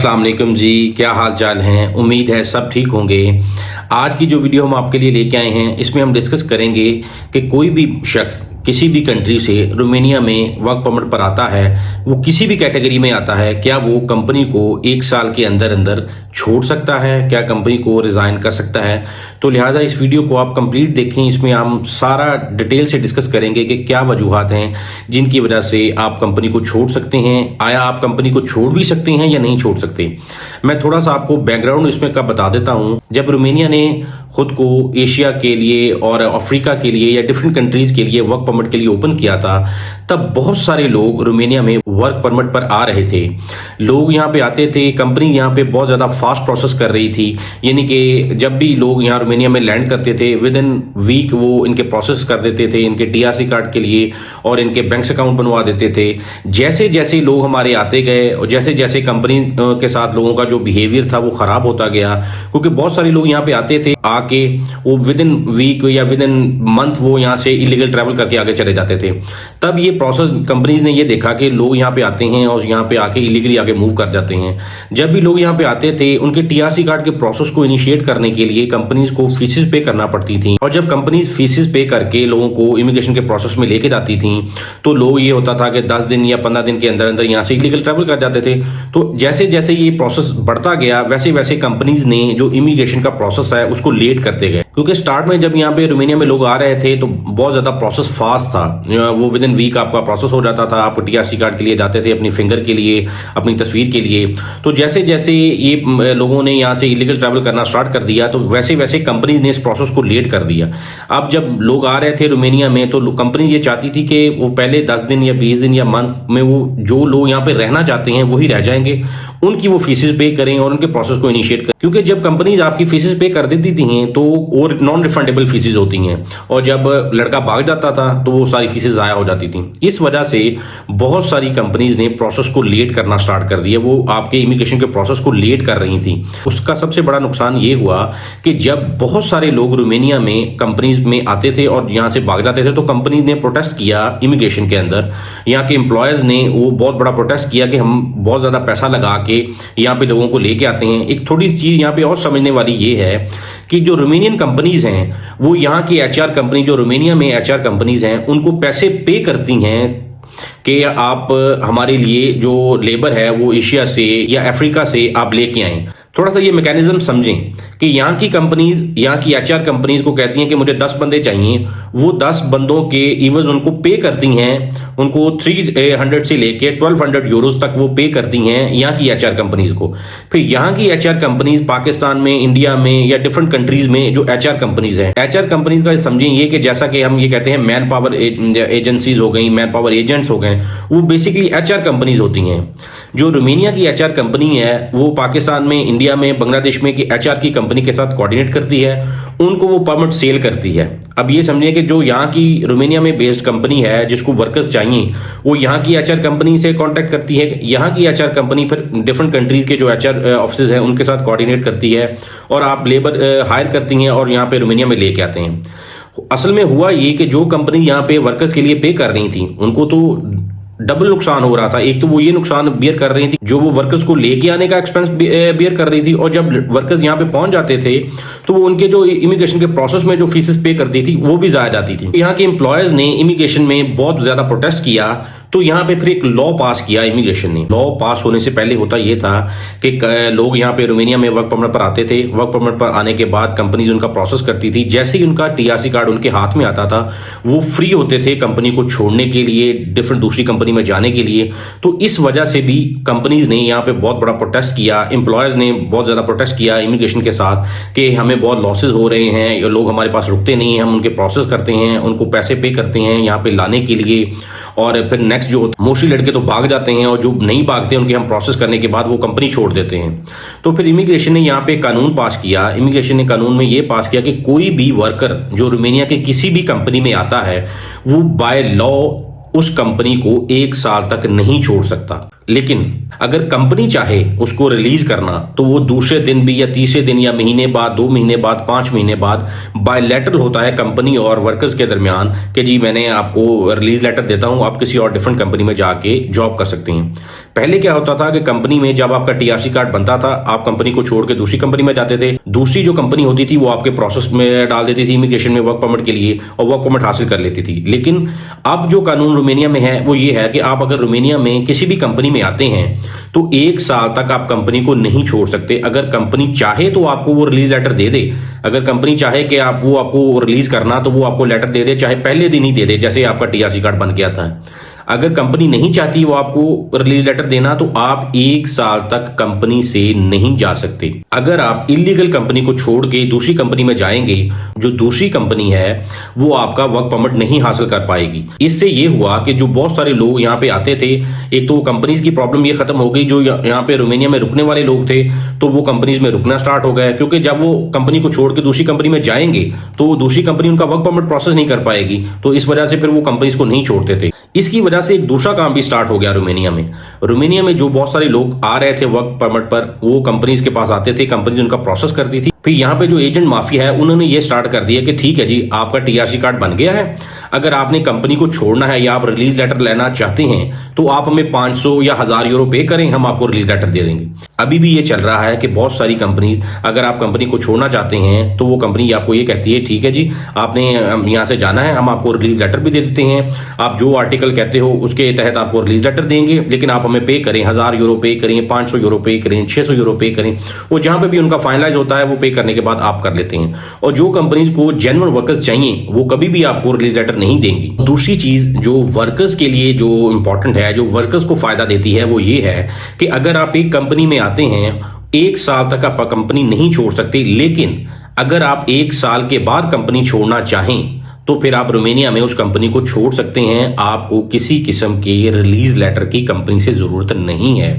अस्सलाम वालेकुम जी, क्या हाल चाल हैं। उम्मीद है सब ठीक होंगे। आज की जो वीडियो हम आपके लिए लेके आए हैं इसमें हम डिस्कस करेंगे कि कोई भी शख्स किसी भी कंट्री से रोमानिया में वर्क परमिट पर आता है, वो किसी भी कैटेगरी में आता है, क्या वो कंपनी को 1 साल के अंदर अंदर छोड़ सकता है, क्या कंपनी को रिजाइन कर सकता है। तो लिहाजा इस वीडियो को आप कंप्लीट देखें, इसमें हम सारा डिटेल से डिस्कस करेंगे कि क्या वजूहात हैं जिनकी वजह से आप कंपनी को छोड़ सकते हैं, आया आप कंपनी को छोड़ भी सकते हैं या नहीं छोड़ सकते। मैं थोड़ा सा आपको बैकग्राउंड इसमें का बता देता हूं। जब रोमानिया ने खुद को एशिया के लिए और अफ्रीका के लिए या डिफरेंट कंट्रीज के लिए वर्क परमिट के लिए ओपन किया था, तब बहुत सारे लोग रोमानिया में वर्क परमिट पर आ रहे थे। लोग यहाँ पे आते थे, कंपनी यहाँ पे बहुत ज्यादा फास्ट प्रोसेस कर रही थी, यानी कि जब भी लोग यहाँ रोमानिया में लैंड करते थे विद इन वीक वो इनके प्रोसेस कर देते थे, इनके टीआरसी कार्ड के लिए और इनके बैंक अकाउंट बनवा देते थे। जैसे जैसे लोग हमारे आते गए और जैसे जैसे कंपनी के साथ लोगों का जो बिहेवियर था वो खराब होता गया, क्योंकि बहुत सारे लोग यहाँ पे आते थे, आके वो विद इन वीक या विद इन मंथ वो यहाँ से इलीगल ट्रैवल करके आगे चले जाते थे। तब ये प्रोसेस कंपनीज ने ये देखा कि लोग यहाँ पे आते हैं और यहाँ पे आके इलीगली आगे मूव कर जाते हैं। जब भी लोग यहाँ पे आते थे, उनके टीआरसी कार्ड के प्रोसेस को इनिशिएट करने के लिए कंपनीज को फीसेस पे करना पड़ती थी, और जब कंपनीज फीसेस पे करके लोगों को इमिग्रेशन के प्रोसेस में लेके जाती थी तो लोग ये होता था कि 10 दिन या 15 दिन के अंदर अंदर यहाँ से इलीगल ट्रैवल कर जाते थे। तो जैसे जैसे ये प्रोसेस बढ़ता गया वैसे वैसे कंपनीज ने जो इमिग्रेशन का प्रोसेस है उसको लेट करते गए, क्योंकि स्टार्ट में जब यहाँ पे रोमानिया में लोग आ रहे थे तो बहुत ज्यादा प्रोसेस फास्ट था, वो विद इन वीक आपका प्रोसेस हो जाता था। आप टीआरसी कार्ड के लिए जाते थे, अपनी फिंगर के लिए, अपनी तस्वीर के लिए। तो जैसे जैसे ये लोगों ने यहाँ से इलीगल ट्रैवल करना स्टार्ट कर दिया तो वैसे वैसे कंपनी ने इस प्रोसेस को लेट कर दिया। अब जब लोग आ रहे थे रोमानिया में तो कंपनी ये चाहती थी कि वो पहले 10 दिन या 20 दिन या मंथ में वो जो लोग यहाँ पे रहना चाहते हैं वही रह जाएंगे, उनकी वो फीसेस पे करें और उनके प्रोसेस को इनिशिएट करें। क्योंकि जब कंपनीज आपकी फीसेस पे कर देती थी तो और नॉन रिफंडेबल फीसेस होती हैं, और जब लड़का भाग जाता था तो वो सारी फीसेस जाया हो जाती थी। इस वजह से बहुत सारी कंपनीज ने प्रोसेस को लेट करना स्टार्ट कर दिया, वो आपके इमिग्रेशन के प्रोसेस को लेट कर रही थी। उसका सबसे बड़ा नुकसान ये हुआ कि जब बहुत सारे लोग रोमानिया में कंपनीज में आते थे और यहाँ से भाग जाते थे तो कंपनी ने प्रोटेस्ट किया इमिग्रेशन के अंदर। यहाँ के एम्प्लॉयज ने वो बहुत बड़ा प्रोटेस्ट किया कि हम बहुत ज्यादा पैसा लगा के यहाँ पे लोगों को लेके आते हैं। एक थोड़ी चीज यहाँ पे और समझने वाली ये है कि जो रोमानियन कंपनीज हैं वो यहाँ की एचआर कंपनी, जो रोमानिया में एचआर कंपनीज हैं, उनको पैसे पे करती हैं कि आप हमारे लिए जो लेबर है वो एशिया से या अफ्रीका से आप लेके आएं। थोड़ा सा ये मैकेनिज्म समझें कि यहाँ की कंपनीज, यहाँ की एचआर कंपनीज को कहती हैं कि मुझे 10 बंदे चाहिए, वो 10 बंदों के इवज उनको पे करती हैं, उनको 300 से लेके 1200 यूरोस तक वो पे करती हैं यहाँ की एचआर कंपनीज को। फिर यहाँ की एचआर कंपनीज पाकिस्तान में, इंडिया में या डिफरेंट कंट्रीज में जो एचआर कंपनीज हैं, एचआर कंपनीज का समझें ये कि जैसा कि हम ये कहते हैं मैन पावर एजेंसीज हो गई, मैन पावर एजेंट्स हो गए, वो बेसिकली एचआर कंपनीज होती हैं। जो रोमानिया की एचआर कंपनी है वो पाकिस्तान में, इंडिया में, बांग्लादेश में की एचआर की कंपनी के साथ कोऑर्डिनेट करती है, उनको वो परमिट सेल करती है। अब ये समझिए कि जो यहाँ की रोमानिया में बेस्ड कंपनी है जिसको वर्कर्स चाहिए, वो यहाँ की एचआर कंपनी से कांटेक्ट करती है। यहाँ की एचआर कंपनी फिर डिफरेंट कंट्रीज के जो एचआर ऑफिस हैं उनके साथ कोऑर्डिनेट करती है और आप लेबर हायर करती हैं और यहाँ पे रोमानिया में लेके आते हैं। असल में हुआ ये कि जो कंपनी यहाँ पे वर्कर्स के लिए पे कर रही थी उनको तो डबल नुकसान हो रहा था। एक तो वो ये नुकसान बियर कर रही थी जो वो वर्कर्स को लेके आने का एक्सपेंस बियर कर रही थी, और जब वर्कर्स यहाँ पे पहुंच जाते थे तो वो उनके जो इमिग्रेशन के प्रोसेस में जो फीसेस पे करती थी वो भी जाया जाती थी। यहाँ के एम्प्लॉयर्स ने इमिग्रेशन में बहुत ज्यादा प्रोटेस्ट किया, तो यहाँ पे फिर एक लॉ पास किया इमिग्रेशन ने। लॉ पास होने से पहले होता ये था कि लोग यहाँ पे रोमानिया में वर्क परमिट पर आते थे, वर्क परमिट पर आने के बाद कंपनी उनका प्रोसेस करती थी। जैसे ही उनका टीआरसी कार्ड उनके हाथ में आता था वो फ्री होते थे कंपनी को छोड़ने के लिए, डिफरेंट दूसरी कंपनी में जाने के लिए। तो इस वजह से भी कंपनीज ने यहाँ पे बहुत बड़ा प्रोटेस्ट किया, एम्प्लॉयर्स ने बहुत ज्यादा प्रोटेस्ट किया इमिग्रेशन के साथ कि हमें बहुत लॉसेज हो रहे हैं, लोग हमारे पास रुकते नहीं हैं, हम उनके प्रोसेस करते हैं, उनको पैसे पे करते हैं यहाँ पे लाने के लिए, और फिर नेक्स्ट जो मोस्टली लड़के तो भाग जाते हैं और जो नहीं भागते उनके हम प्रोसेस करने के बाद वो कंपनी छोड़ देते हैं। तो फिर इमिग्रेशन ने यहाँ पे कानून पास किया। इमिग्रेशन ने कानून में ये पास किया कि कोई भी वर्कर जो रोमानिया के किसी भी कंपनी में आता है वो बाय लॉ उस कंपनी को 1 साल तक नहीं छोड़ सकता। लेकिन अगर कंपनी चाहे उसको रिलीज करना तो वो दूसरे दिन भी या तीसरे दिन या महीने बाद, 2 महीने बाद, 5 महीने बाद बायलैटरल होता है कंपनी और वर्कर्स के दरमियान कि जी मैंने आपको रिलीज लेटर देता हूं, आप किसी और डिफरेंट कंपनी में जाके जॉब कर सकते हैं। पहले क्या होता था कि कंपनी में जब आपका टीआरसी कार्ड बनता था, आप कंपनी को छोड़ के दूसरी कंपनी में जाते थे, दूसरी जो कंपनी होती थी वो आपके प्रोसेस में डाल देती थी इमिग्रेशन में वर्क परमिट के लिए और वर्क परमिट हासिल कर लेती थी। लेकिन अब जो कानून रोमानिया में है वो ये है कि आप अगर रोमानिया में किसी भी कंपनी में आते हैं तो 1 साल तक आप कंपनी को नहीं छोड़ सकते। अगर कंपनी चाहे तो आपको वो रिलीज लेटर दे दे, अगर कंपनी चाहे कि आपको रिलीज करना तो वो आपको लेटर दे दे, चाहे पहले दिन ही दे दे जैसे आपका टीआरसी कार्ड बन के आता है। अगर कंपनी नहीं चाहती वो आपको रिलीज लेटर देना तो आप 1 साल तक कंपनी से नहीं जा सकते। अगर आप इलीगल कंपनी को छोड़ के दूसरी कंपनी में जाएंगे, जो दूसरी कंपनी है वो आपका वर्क परमिट नहीं हासिल कर पाएगी। इससे ये हुआ कि जो बहुत सारे लोग यहाँ पे आते थे, एक तो कंपनीज की प्रॉब्लम ये खत्म हो गई, जो यहाँ पे रोमानिया में रुकने वाले लोग थे तो वो कंपनीज में रुकना स्टार्ट हो गया, क्योंकि जब वो कंपनी को छोड़ के दूसरी कंपनी में जाएंगे तो दूसरी कंपनी उनका वर्क परमिट प्रोसेस नहीं कर पाएगी, तो इस वजह से फिर वो कंपनीज को नहीं छोड़ते थे। इसकी वजह से एक दूसरा काम भी स्टार्ट हो गया रोमानिया में। रोमानिया में जो बहुत सारे लोग आ रहे थे वर्क परमिट पर, वो कंपनीज के पास आते थे, कंपनीज उनका प्रोसेस करती थी। फिर यहाँ पे जो एजेंट माफिया है उन्होंने ये स्टार्ट कर दिया कि ठीक है जी आपका टीआरसी कार्ड बन गया है, अगर आपने कंपनी को छोड़ना है या आप रिलीज लेटर लेना चाहते हैं तो आप हमें 500 या 1000 यूरो पे करें, हम आपको रिलीज लेटर दे देंगे। अभी भी ये चल रहा है कि बहुत सारी कंपनीज, अगर आप कंपनी को छोड़ना चाहते हैं तो वो कंपनी आपको ये कहती है ठीक है जी आपने यहाँ से जाना है, हम आपको रिलीज लेटर भी दे देते हैं, आप जो आर्टिकल कहते हो उसके तहत आपको रिलीज लेटर देंगे, लेकिन आप हमें पे करें, 1000 यूरो पे करें, 500 यूरो पे करें, 600 यूरो पे करें। वो जहां पे भी उनका फाइनलाइज होता है वो पे करने के बाद आप कर लेते हैं। और जो कंपनीज को जेन्युइन वर्कर्स चाहिए वो कभी भी आपको रिलीज लेटर नहीं देंगी। दूसरी चीज जो वर्कर्स के लिए जो इंपॉर्टेंट है, जो वर्कर्स को फायदा देती है, वो ये है कि अगर आप एक कंपनी में आते हैं 1 साल तक आप कंपनी नहीं छोड़ सकते, लेकिन अगर आप 1 साल के बाद कंपनी छोड़ना चाहें तो फिर आप रोमानिया में उस कंपनी को छोड़ सकते हैं। आपको किसी किस्म के रिलीज लेटर की कंपनी से जरूरत नहीं है,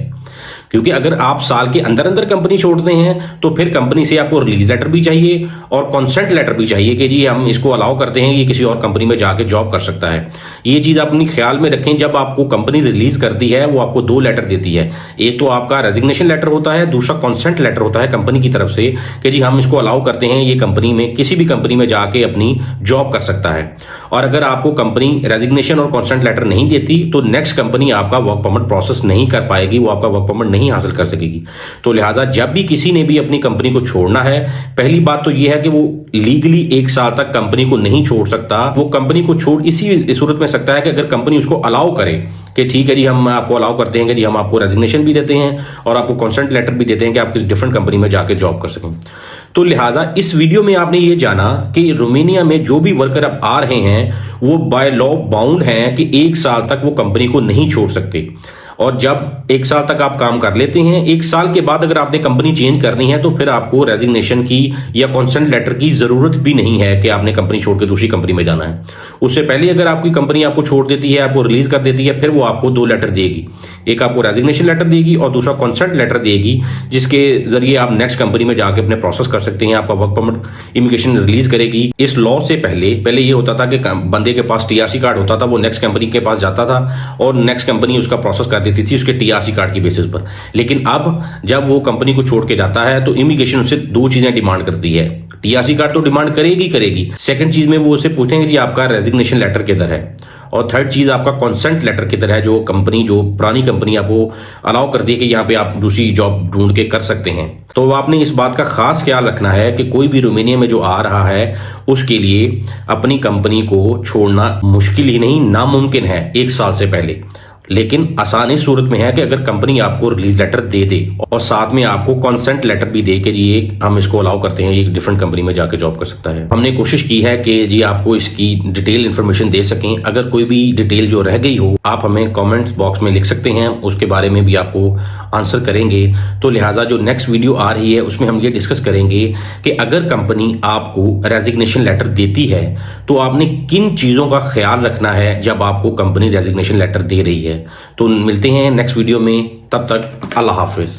क्योंकि अगर आप साल के अंदर अंदर कंपनी छोड़ते हैं तो फिर कंपनी से आपको रिलीज लेटर भी चाहिए और कॉन्सेंट लेटर भी चाहिए कि जी हम इसको अलाउ करते हैं ये किसी और कंपनी में जाके जॉब कर सकता है। ये चीज अपनी ख्याल में रखें, जब आपको कंपनी रिलीज करती है वो आपको 2 लेटर देती है, एक तो आपका रेजिग्नेशन लेटर होता है, दूसरा कॉन्सेंट लेटर होता है कंपनी की तरफ से कि जी हम इसको अलाउ करते हैं ये कंपनी में, किसी भी कंपनी में जाके अपनी जॉब कर सकता है। और अगर आपको कंपनी रेजिग्नेशन और कॉन्सेंट लेटर नहीं देती तो नेक्स्ट कंपनी आपका वर्क परमिट प्रोसेस नहीं कर पाएगी, वो आपका वर्क परमिट नहीं हासिल कर सकेगी। तो लिहाजा जब भी किसी ने भी अपनी कंपनी को छोड़ना है, पहली बात तो यह है कि वो लीगली 1 साल तक कंपनी को नहीं छोड़ सकता। वो कंपनी को छोड़ इसी सूरत में सकता है कि अगर कंपनी उसको अलाउ करे कि ठीक है जी हम आपको अलाउ करते हैं कि जी हम आपको रेजिग्नेशन भी देते हैं और आपको कॉन्सेंट लेटर भी देते हैं कि आप किसी डिफरेंट कंपनी में जाकर जॉब कर सकें। तो लिहाजा इस वीडियो में आपने ये जाना कि रोमानिया में जो भी वर्कर अब आ रहे हैं वो बाय लॉ बाउंड हैं कि 1 साल तक वो कंपनी को नहीं छोड़ सकते। और जब 1 साल तक आप काम कर लेते हैं, 1 साल के बाद अगर आपने कंपनी चेंज करनी है तो फिर आपको रेजिग्नेशन की या कॉन्सेंट लेटर की जरूरत भी नहीं है कि आपने कंपनी छोड़ के दूसरी कंपनी में जाना है। उससे पहले अगर आपकी कंपनी आपको छोड़ देती है, आपको रिलीज कर देती है, फिर वो आपको 2 लेटर देगी, एक आपको रेजिग्नेशन लेटर देगी और दूसरा कॉन्सेंट लेटर देगी, जिसके जरिए आप नेक्स्ट कंपनी में जाकर अपने प्रोसेस कर सकते हैं। आपका वर्क परमिट इमिग्रेशन रिलीज करेगी। इस लॉ से पहले ये होता था कि बंदे के पास टीआरसी कार्ड होता था, वो नेक्स्ट कंपनी के पास जाता था और नेक्स्ट कंपनी उसका प्रोसेस कर देती थी उसके टीआरसी कार्ड की बेसिस पर। लेकिन अब जब वो कंपनी को छोड़ के जाता है तो इमिग्रेशन उससे 2 चीजें डिमांड करती है। टीआरसी कार्ड तो डिमांड करेगी। सेकंड चीज में वो उससे पूछेंगे कि आपका रेजिग्नेशन लेटर किधर है, और थर्ड चीज आपका कॉन्सेंट लेटर किधर है, जो कंपनी, जो पुरानी कंपनी आपको अलाउ करती है कि यहाँ पे आप दूसरी जॉब ढूंढ के कर सकते हैं। तो आपने इस बात का खास ख्याल रखना है कि कोई भी रोमानिया में जो आ रहा है उसके लिए अपनी कंपनी को छोड़ना मुश्किल ही नहीं, नामुमकिन है 1 साल से पहले। लेकिन आसान इस सूरत में है कि अगर कंपनी आपको रिलीज लेटर दे दे और साथ में आपको कॉन्सेंट लेटर भी दे के जी एक हम इसको अलाउ करते हैं एक डिफरेंट कंपनी में जाके जॉब कर सकता है। हमने कोशिश की है कि जी आपको इसकी डिटेल इन्फॉर्मेशन दे सकें। अगर कोई भी डिटेल जो रह गई हो आप हमें कमेंट्स बॉक्स में लिख सकते हैं, उसके बारे में भी आपको आंसर करेंगे। तो लिहाजा जो नेक्स्ट वीडियो आ रही है उसमें हम ये डिस्कस करेंगे कि अगर कंपनी आपको रेजिग्नेशन लेटर देती है तो आपने किन चीजों का ख्याल रखना है जब आपको कंपनी रेजिग्नेशन लेटर दे रही है। तो मिलते हैं नेक्स्ट वीडियो में, तब तक अल्लाह हाफिज।